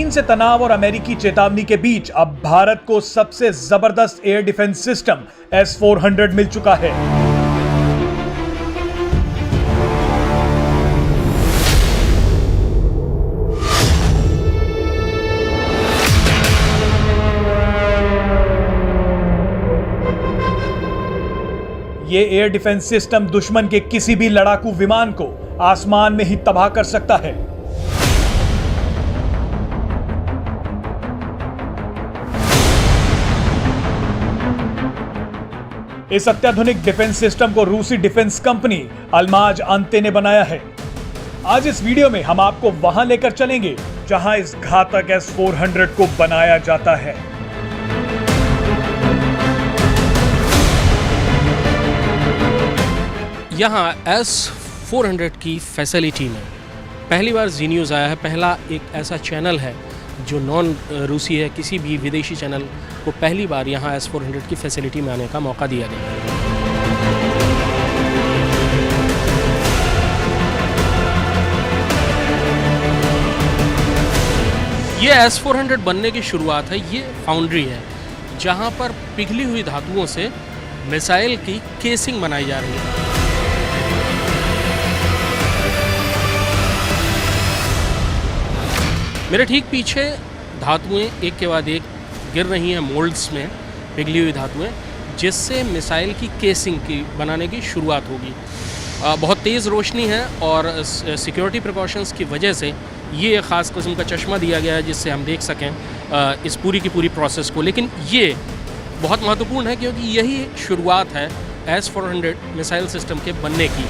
चीन से तनाव और अमेरिकी चेतावनी के बीच अब भारत को सबसे जबरदस्त एयर डिफेंस सिस्टम S-400 मिल चुका है। ये एयर डिफेंस सिस्टम दुश्मन के किसी भी लड़ाकू विमान को आसमान में ही तबाह कर सकता है। इस अत्याधुनिक डिफेंस सिस्टम को रूसी डिफेंस कंपनी अल्माज अंते ने बनाया है। आज इस वीडियो में हम आपको वहां लेकर चलेंगे जहां इस घातक S-400 को बनाया जाता है। यहाँ S-400 की फैसिलिटी में पहली बार जी न्यूज़ आया है। पहला एक ऐसा चैनल है जो नॉन रूसी है, किसी भी विदेशी चैनल को पहली बार यहाँ S-400 की फैसिलिटी में आने का मौका दिया गया। ये S-400 बनने की शुरुआत है। ये फाउंड्री है जहाँ पर पिघली हुई धातुओं से मिसाइल की केसिंग बनाई जा रही है। मेरे ठीक पीछे धातुएं एक के बाद एक गिर रही हैं मोल्ड्स में, पिघली हुई धातुएं, जिससे मिसाइल की केसिंग की बनाने की शुरुआत होगी। बहुत तेज़ रोशनी है और सिक्योरिटी प्रिकॉशंस की वजह से ये एक ख़ास किस्म का चश्मा दिया गया है जिससे हम देख सकें इस पूरी की पूरी प्रोसेस को। लेकिन ये बहुत महत्वपूर्ण है क्योंकि यही शुरुआत है S-400 मिसाइल सिस्टम के बनने की।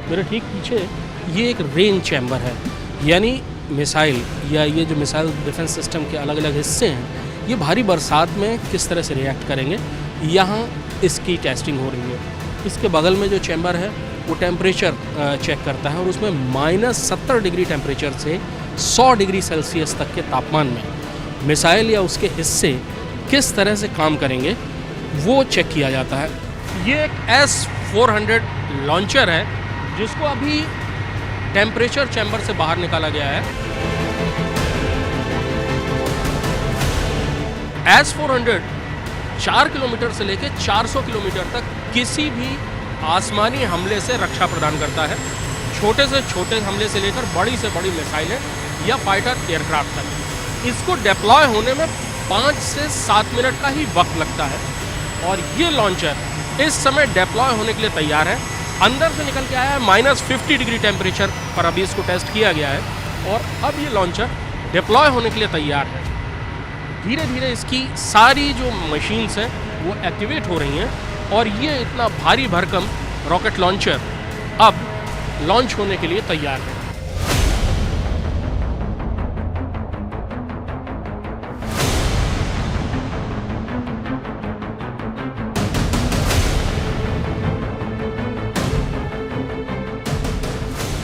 मेरे ठीक पीछे ये एक रेंज चैम्बर है, यानी मिसाइल या ये जो मिसाइल डिफेंस सिस्टम के अलग अलग हिस्से हैं, ये भारी बरसात में किस तरह से रिएक्ट करेंगे, यहाँ इसकी टेस्टिंग हो रही है। इसके बगल में जो चैम्बर है वो टेम्परेचर चेक करता है और उसमें -70 डिग्री टेम्परेचर से 100 डिग्री सेल्सियस तक के तापमान में मिसाइल या उसके हिस्से किस तरह से काम करेंगे वो चेक किया जाता है। ये एक S-400 लॉन्चर है जिसको अभी टेम्परेचर चैम्बर से बाहर निकाला गया है। S-400 4 किलोमीटर से लेकर 400 किलोमीटर तक किसी भी आसमानी हमले से रक्षा प्रदान करता है। छोटे से छोटे हमले से लेकर बड़ी से बड़ी मिसाइलें या फाइटर एयरक्राफ्ट तक। इसको डिप्लॉय होने में 5 से 7 मिनट का ही वक्त लगता है और ये लॉन्चर इस समय डिप्लॉय होने के लिए तैयार है। अंदर से निकल के आया है -50 डिग्री टेम्परेचर पर अभी इसको टेस्ट किया गया है और अब ये लॉन्चर डिप्लॉय होने के लिए तैयार है। धीरे धीरे इसकी सारी जो मशीन्स हैं वो एक्टिवेट हो रही हैं और ये इतना भारी भरकम रॉकेट लॉन्चर अब लॉन्च होने के लिए तैयार है।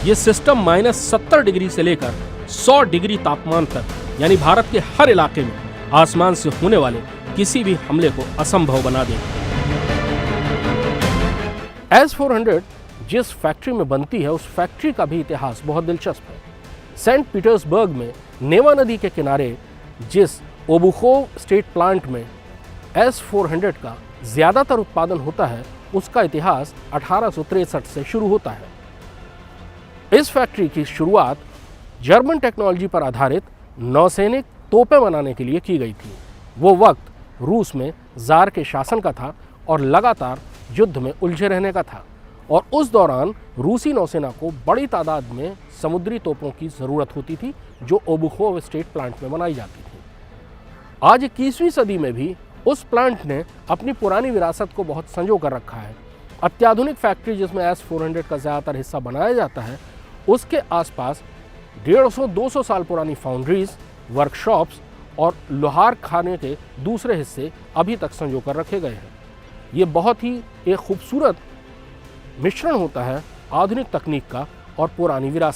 ये सिस्टम -70 डिग्री से लेकर 100 डिग्री तापमान तक यानी भारत के हर इलाके में आसमान से होने वाले किसी भी हमले को असंभव बना देगा। S-400 जिस फैक्ट्री में बनती है उस फैक्ट्री का भी इतिहास बहुत दिलचस्प है। सेंट पीटर्सबर्ग में नेवा नदी के किनारे जिस ओबुखोव स्टेट प्लांट में S-400 का ज़्यादातर उत्पादन होता है उसका इतिहास 1863 से शुरू होता है। इस फैक्ट्री की शुरुआत जर्मन टेक्नोलॉजी पर आधारित नौसैनिक तोपें बनाने के लिए की गई थी। वो वक्त रूस में ज़ार के शासन का था और लगातार युद्ध में उलझे रहने का था और उस दौरान रूसी नौसेना को बड़ी तादाद में समुद्री तोपों की ज़रूरत होती थी जो ओबुखोव स्टेट प्लांट में बनाई जाती थी। आज 21वीं सदी में भी उस प्लांट ने अपनी पुरानी विरासत को बहुत संजो कर रखा है। अत्याधुनिक फैक्ट्री जिसमें S-400 का ज़्यादातर हिस्सा बनाया जाता है उसके आसपास 150-200 साल पुरानी फाउंड्रीज, वर्कशॉप्स और लोहार खाने के दूसरे हिस्से अभी तक संजो कर रखे गए हैं। ये बहुत ही एक खूबसूरत मिश्रण होता है आधुनिक तकनीक का और पुरानी विरासत।